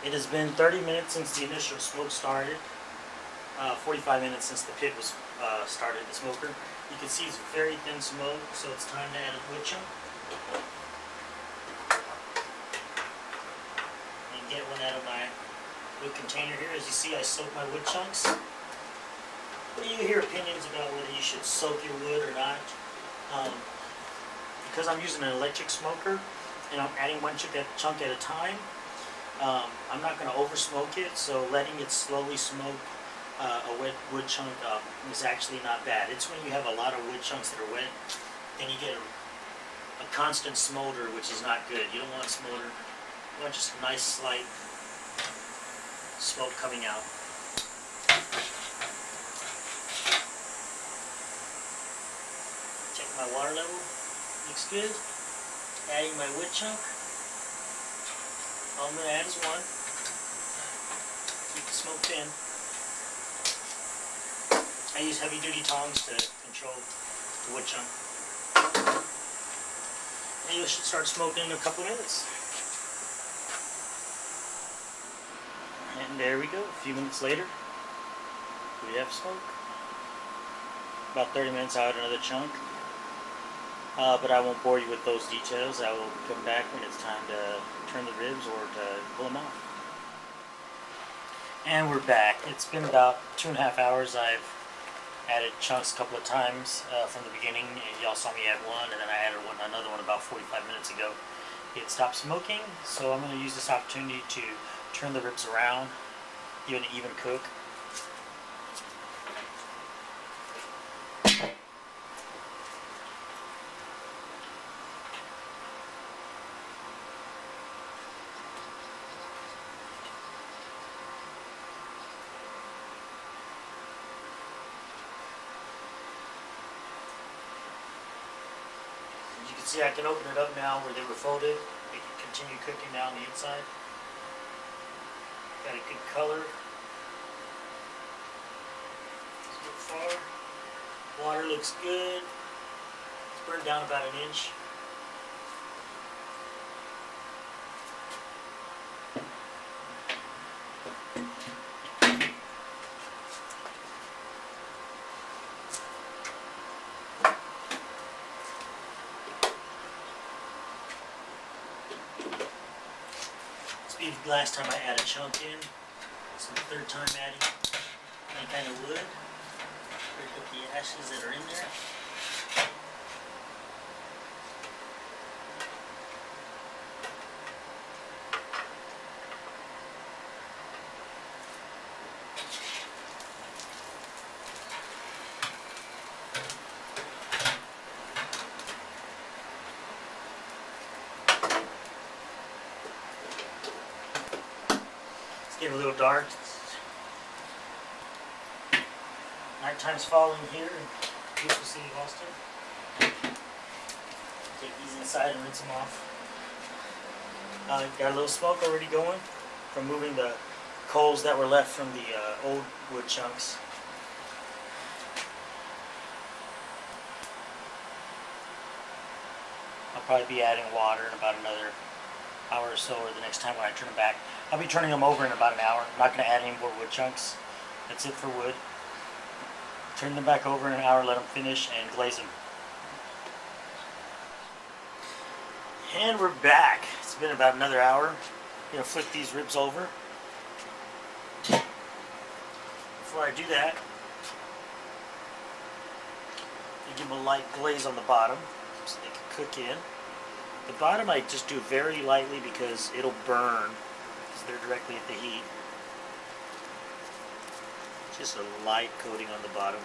It has been 30 minutes since the initial smoke started, 45 minutes since the pit was started, the smoker. You can see it's very thin smoke, so it's time to add a wood chunk. And get one out of my wood container here. As you see, I soak my wood chunks. You hear opinions about whether you should soak your wood or not. Because I'm using an electric smoker and I'm adding one chunk at a time, I'm not going to over smoke it, so letting it slowly smoke a wet wood chunk is actually not bad. It's when you have a lot of wood chunks that are wet and you get a constant smolder, which is not good. You don't want smolder. You want just a nice slight smoke coming out. Check my water level. Looks good. Adding my wood chunk. All I'm going to add is one. Keep the smoke thin. I use heavy duty tongs to control the wood chunk. And you should start smoking in a couple of minutes. And there we go. A few minutes later, we have smoke. About 30 minutes, I'll add another chunk. But I won't bore you with those details. I will come back when it's time to turn the ribs or to pull them off. And we're back. It's been about 2.5 hours. I've added chunks a couple of times from the beginning. Y'all saw me add one, and then I added another one about 45 minutes ago. It stopped smoking, so I'm going to use this opportunity to turn the ribs around, give it an even cook. You can see I can open it up now where they were folded. They can continue cooking now on the inside. Got a good color. So far, water looks good. It's burned down about 1 inch. The last time I added a chunk in. It's the third time adding any kind of wood. Break up the ashes that are in there. Getting a little dark. Nighttime's falling here in beautiful city of Austin. Take these inside and rinse them off. Got a little smoke already going from moving the coals that were left from the old wood chunks. I'll probably be adding water in about another hour or so, or the next time when I turn them back. I'll be turning them over in about an hour. I'm not going to add any more wood chunks. That's it for wood. Turn them back over in an hour, let them finish, and glaze them. And we're back. It's been about another hour. I'm going to flip these ribs over. Before I do that, you give them a light glaze on the bottom so they can cook in. The bottom I just do very lightly because it'll burn because they're directly at the heat. Just a light coating on the bottom.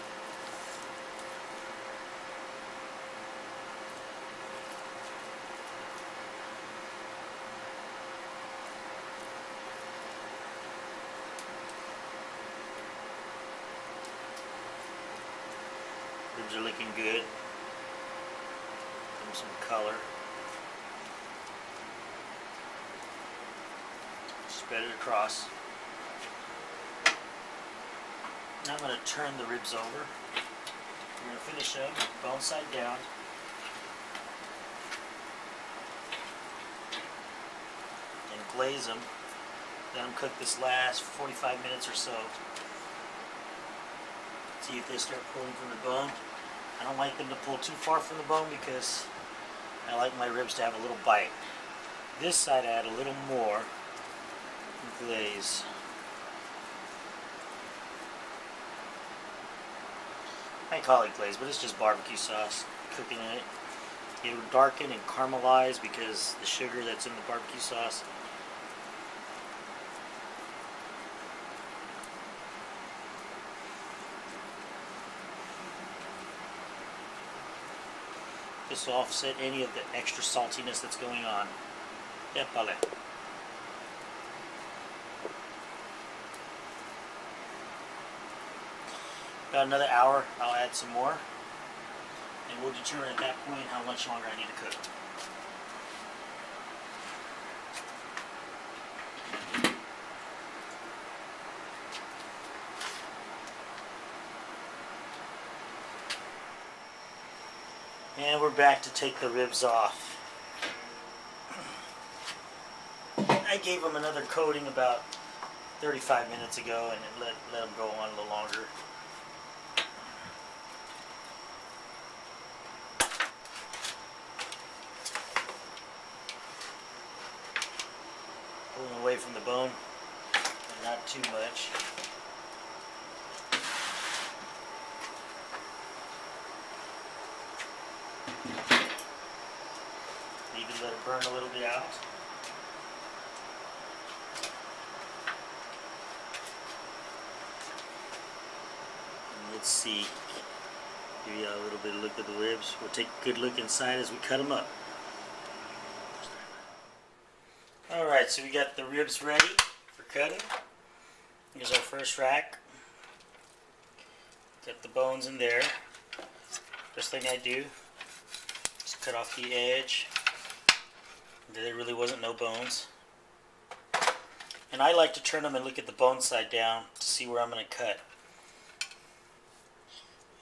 Ribs are looking good. Give them some color. Spread it across. Now I'm going to turn the ribs over. We're going to finish up bone side down. And glaze them Let them cook this last 45 minutes or so. See if they start pulling from the bone. I don't like them to pull too far from the bone because I like my ribs to have a little bite. This side I add a little more glaze. I call it glaze, but it's just barbecue sauce. Cooking it. It will darken and caramelize because the sugar that's in the barbecue sauce. This will offset any of the extra saltiness that's going on. Épale. About another hour, I'll add some more. And we'll determine at that point how much longer I need to cook. And we're back to take the ribs off. I gave them another coating about 35 minutes ago and let them go on a little longer. Pulling away from the bone, and not too much. Maybe let it burn a little bit out. And let's see. Give you a little bit of look at the ribs. We'll take a good look inside as we cut them up. Alright, so we got the ribs ready for cutting. Here's our first rack. Got the bones in there. First thing I do is cut off the edge. There really wasn't no bones. And I like to turn them and look at the bone side down to see where I'm going to cut.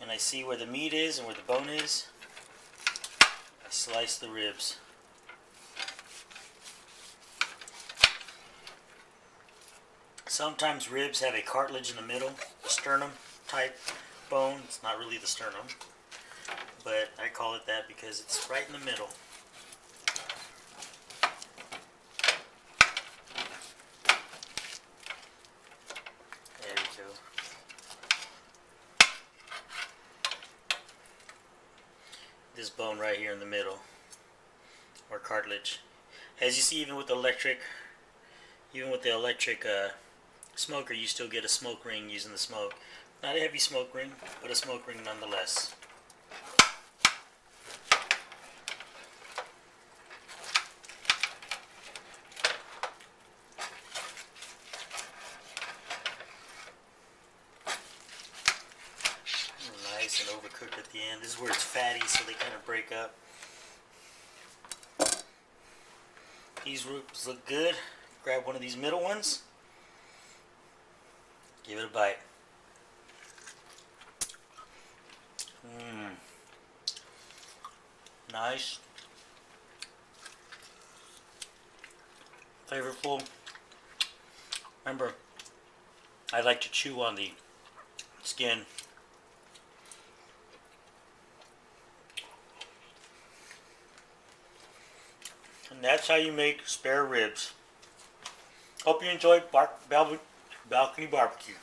And I see where the meat is and where the bone is. I slice the ribs. Sometimes ribs have a cartilage in the middle, a sternum type bone. It's not really the sternum, but I call it that because it's right in the middle. There we go. This bone right here in the middle, or cartilage. As you see, even with the electric smoker, you still get a smoke ring using the smoke. Not a heavy smoke ring, but a smoke ring nonetheless. Nice and overcooked at the end. This is where it's fatty, so they kind of break up. These ribs look good. Grab one of these middle ones. Give it a bite. Nice. Flavorful. Remember, I like to chew on the skin. And that's how you make spare ribs. Hope you enjoyed Balcony Barbecue.